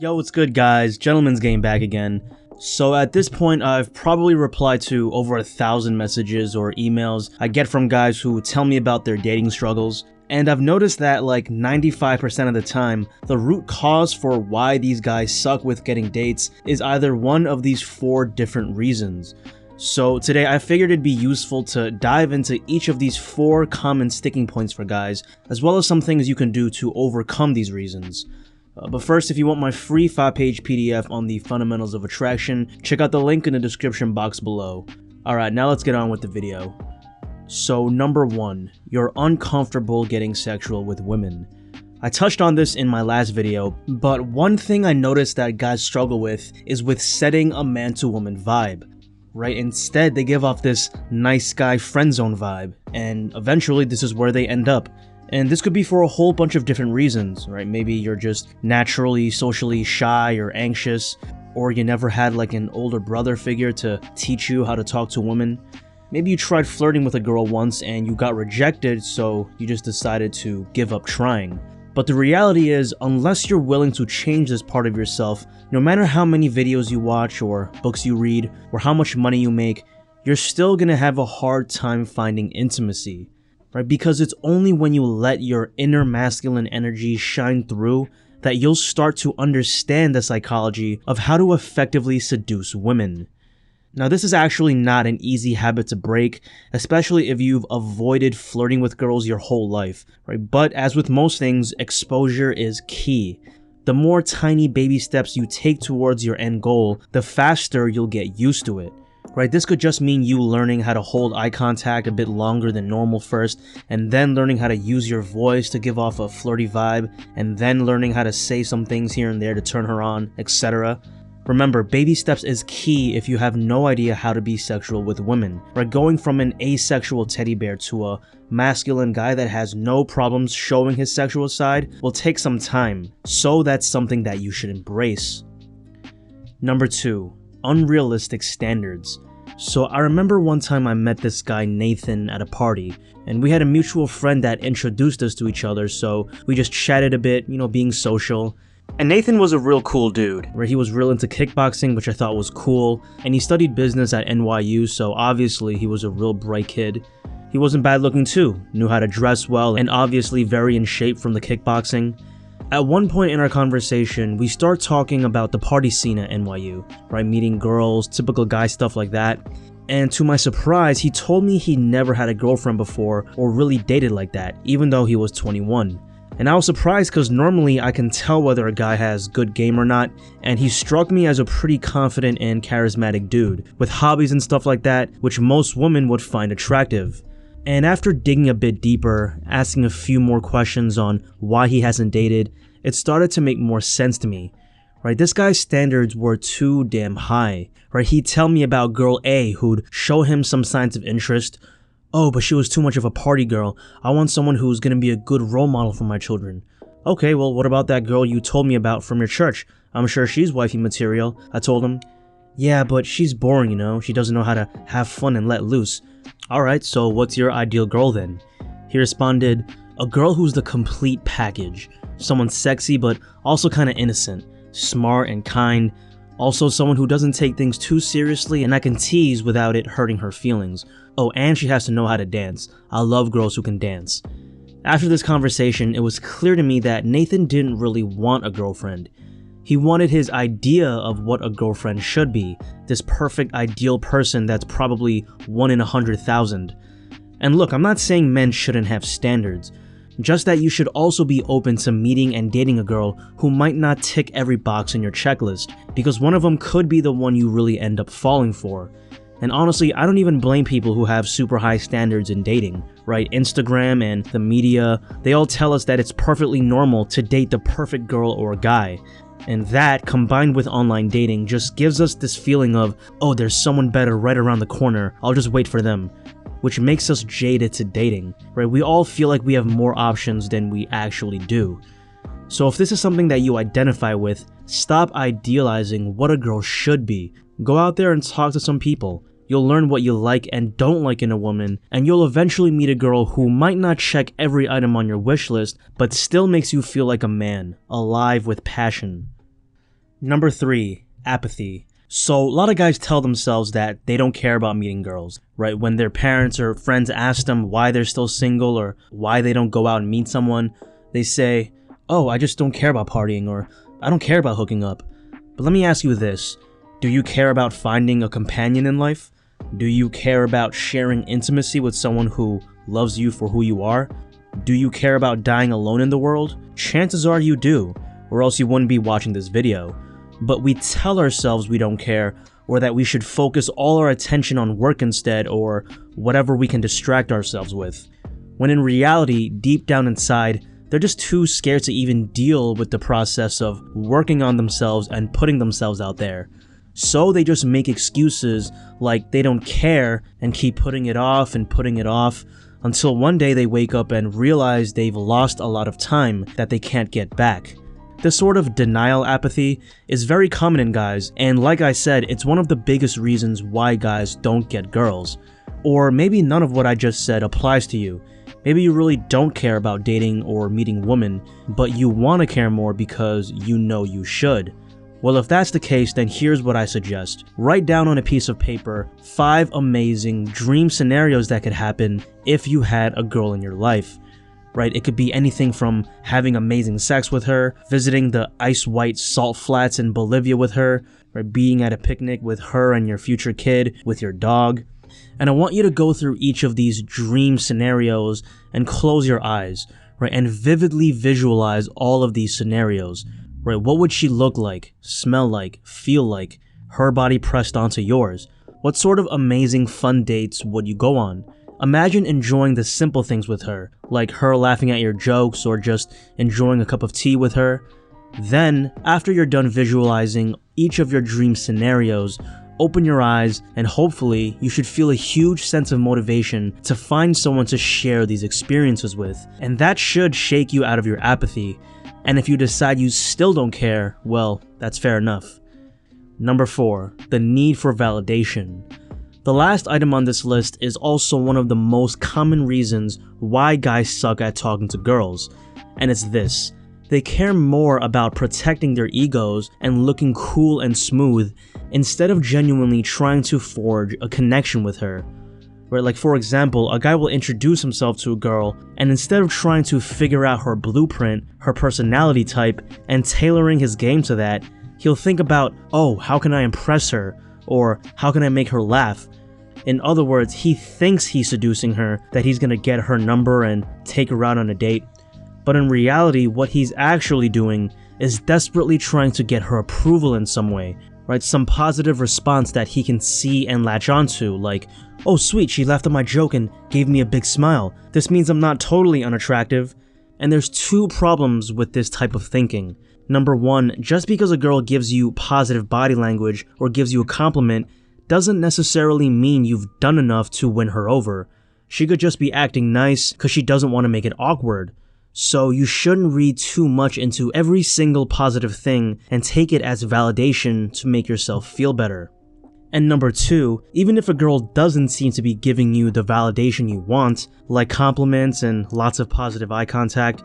Yo, what's good guys? Gentleman's Game back again. So at this point, I've probably replied to over 1,000 messages or emails I get from guys who tell me about their dating struggles. And I've noticed that like 95% of the time, the root cause for why these guys suck with getting dates is either one of these 4 different reasons. So today I figured it'd be useful to dive into each of these 4 common sticking points for guys, as well as some things you can do to overcome these reasons. But first, if you want my free 5-page PDF on the fundamentals of attraction, check out the link in the description box below. Alright, now let's get on with the video. So number 1, you're uncomfortable getting sexual with women. I touched on this in my last video, but one thing I noticed that guys struggle with is with setting a man-to-woman vibe. Right? Instead, they give off this nice guy friend zone vibe, and eventually this is where they end up. And this could be for a whole bunch of different reasons, right? Maybe you're just naturally socially shy or anxious, or you never had like an older brother figure to teach you how to talk to women. Maybe you tried flirting with a girl once and you got rejected, so you just decided to give up trying. But the reality is, unless you're willing to change this part of yourself, no matter how many videos you watch or books you read or how much money you make, you're still gonna have a hard time finding intimacy. Right? Because it's only when you let your inner masculine energy shine through that you'll start to understand the psychology of how to effectively seduce women. Now, this is actually not an easy habit to break, especially if you've avoided flirting with girls your whole life, right? But as with most things, exposure is key. The more tiny baby steps you take towards your end goal, the faster you'll get used to it. Right, this could just mean you learning how to hold eye contact a bit longer than normal first, and then learning how to use your voice to give off a flirty vibe, and then learning how to say some things here and there to turn her on, etc. Remember, baby steps is key if you have no idea how to be sexual with women. Right, going from an asexual teddy bear to a masculine guy that has no problems showing his sexual side will take some time, so that's something that you should embrace. Number 2. Unrealistic standards. So I remember one time I met this guy Nathan at a party, and we had a mutual friend that introduced us to each other, so we just chatted a bit, being social. And Nathan was a real cool dude, where he was real into kickboxing, which I thought was cool, and he studied business at NYU, so obviously he was a real bright kid. He wasn't bad looking too, knew how to dress well, and obviously very in shape from the kickboxing. At one point in our conversation, we start talking about the party scene at NYU, right? Meeting girls, typical guy stuff like that. And to my surprise, he told me he never had a girlfriend before or really dated like that, even though he was 21. And I was surprised because normally I can tell whether a guy has good game or not, and he struck me as a pretty confident and charismatic dude, with hobbies and stuff like that, which most women would find attractive. And after digging a bit deeper, asking a few more questions on why he hasn't dated, it started to make more sense to me. Right, this guy's standards were too damn high. Right, he'd tell me about girl A who'd show him some signs of interest. Oh, but she was too much of a party girl. I want someone who's gonna be a good role model for my children. Okay, well, what about that girl you told me about from your church? I'm sure she's wifey material, I told him. Yeah, but she's boring, she doesn't know how to have fun and let loose. Alright, so what's your ideal girl then? He responded, a girl who's the complete package. Someone sexy but also kinda innocent, smart and kind, also someone who doesn't take things too seriously and I can tease without it hurting her feelings. Oh, and she has to know how to dance. I love girls who can dance. After this conversation, it was clear to me that Nathan didn't really want a girlfriend. He wanted his idea of what a girlfriend should be, this perfect ideal person that's probably 1 in 100,000. And look, I'm not saying men shouldn't have standards, just that you should also be open to meeting and dating a girl who might not tick every box in your checklist, because one of them could be the one you really end up falling for. And honestly, I don't even blame people who have super high standards in dating, right? Instagram and the media, they all tell us that it's perfectly normal to date the perfect girl or guy. And that, combined with online dating, just gives us this feeling of, oh, there's someone better right around the corner, I'll just wait for them. Which makes us jaded to dating, right? We all feel like we have more options than we actually do. So if this is something that you identify with, stop idealizing what a girl should be. Go out there and talk to some people. You'll learn what you like and don't like in a woman, and you'll eventually meet a girl who might not check every item on your wish list, but still makes you feel like a man, alive with passion. Number 3, apathy. So a lot of guys tell themselves that they don't care about meeting girls, right? When their parents or friends ask them why they're still single or why they don't go out and meet someone, they say, "Oh, I just don't care about partying," or "I don't care about hooking up." But let me ask you this. Do you care about finding a companion in life? Do you care about sharing intimacy with someone who loves you for who you are? Do you care about dying alone in the world? Chances are you do, or else you wouldn't be watching this video. But we tell ourselves we don't care, or that we should focus all our attention on work instead, or whatever we can distract ourselves with. When in reality, deep down inside, they're just too scared to even deal with the process of working on themselves and putting themselves out there. So they just make excuses like they don't care and keep putting it off and putting it off until one day they wake up and realize they've lost a lot of time that they can't get back. This sort of denial apathy is very common in guys, and like I said, it's one of the biggest reasons why guys don't get girls. Or maybe none of what I just said applies to you. Maybe you really don't care about dating or meeting women, but you want to care more because you know you should. Well, if that's the case, then here's what I suggest. Write down on a piece of paper 5 amazing dream scenarios that could happen if you had a girl in your life. Right? It could be anything from having amazing sex with her, visiting the ice white salt flats in Bolivia with her, or being at a picnic with her and your future kid, with your dog. And I want you to go through each of these dream scenarios and close your eyes, right? And vividly visualize all of these scenarios, right? What would she look like, smell like, feel like, her body pressed onto yours? What sort of amazing fun dates would you go on? Imagine enjoying the simple things with her, like her laughing at your jokes or just enjoying a cup of tea with her. Then, after you're done visualizing each of your dream scenarios, open your eyes and hopefully you should feel a huge sense of motivation to find someone to share these experiences with. And that should shake you out of your apathy. And if you decide you still don't care, well, that's fair enough. Number 4, the need for validation. The last item on this list is also one of the most common reasons why guys suck at talking to girls, and it's this. They care more about protecting their egos and looking cool and smooth instead of genuinely trying to forge a connection with her. Right, like for example, a guy will introduce himself to a girl, and instead of trying to figure out her blueprint, her personality type, and tailoring his game to that, he'll think about, oh, how can I impress her? Or how can I make her laugh? In other words, he thinks he's seducing her, that he's gonna get her number and take her out on a date. But in reality, what he's actually doing is desperately trying to get her approval in some way, right? Some positive response that he can see and latch onto, like, oh sweet, she laughed at my joke and gave me a big smile. This means I'm not totally unattractive. And there's 2 problems with this type of thinking. Number 1, just because a girl gives you positive body language or gives you a compliment doesn't necessarily mean you've done enough to win her over. She could just be acting nice because she doesn't want to make it awkward. So you shouldn't read too much into every single positive thing and take it as validation to make yourself feel better. And number 2, even if a girl doesn't seem to be giving you the validation you want, like compliments and lots of positive eye contact,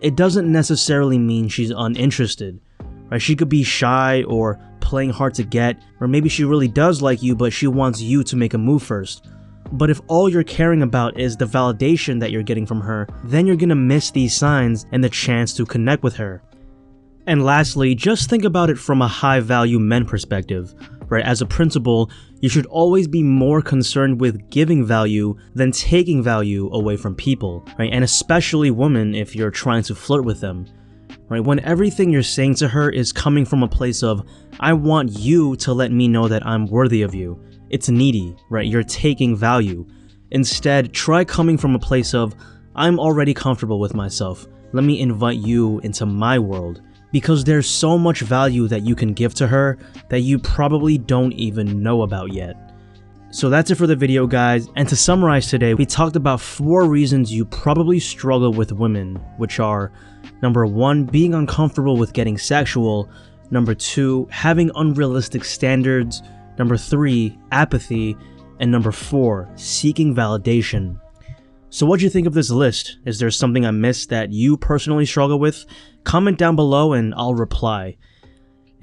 it doesn't necessarily mean she's uninterested. Right? She could be shy or playing hard to get, or maybe she really does like you but she wants you to make a move first. But if all you're caring about is the validation that you're getting from her, then you're gonna miss these signs and the chance to connect with her. And lastly, just think about it from a high-value men perspective. Right? As a principle, you should always be more concerned with giving value than taking value away from people, right? And especially women if you're trying to flirt with them. Right? When everything you're saying to her is coming from a place of, I want you to let me know that I'm worthy of you. It's needy, right? You're taking value. Instead, try coming from a place of, I'm already comfortable with myself. Let me invite you into my world. Because there's so much value that you can give to her that you probably don't even know about yet. So that's it for the video, guys, and to summarize today, we talked about 4 reasons you probably struggle with women, which are number 1, being uncomfortable with getting sexual, number 2, having unrealistic standards, number 3, apathy, and number 4, seeking validation. So what'd you think of this list? Is there something I missed that you personally struggle with? Comment down below and I'll reply.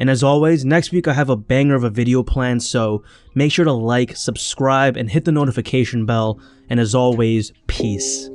And as always, next week I have a banger of a video planned, so make sure to like, subscribe, and hit the notification bell. And as always, peace.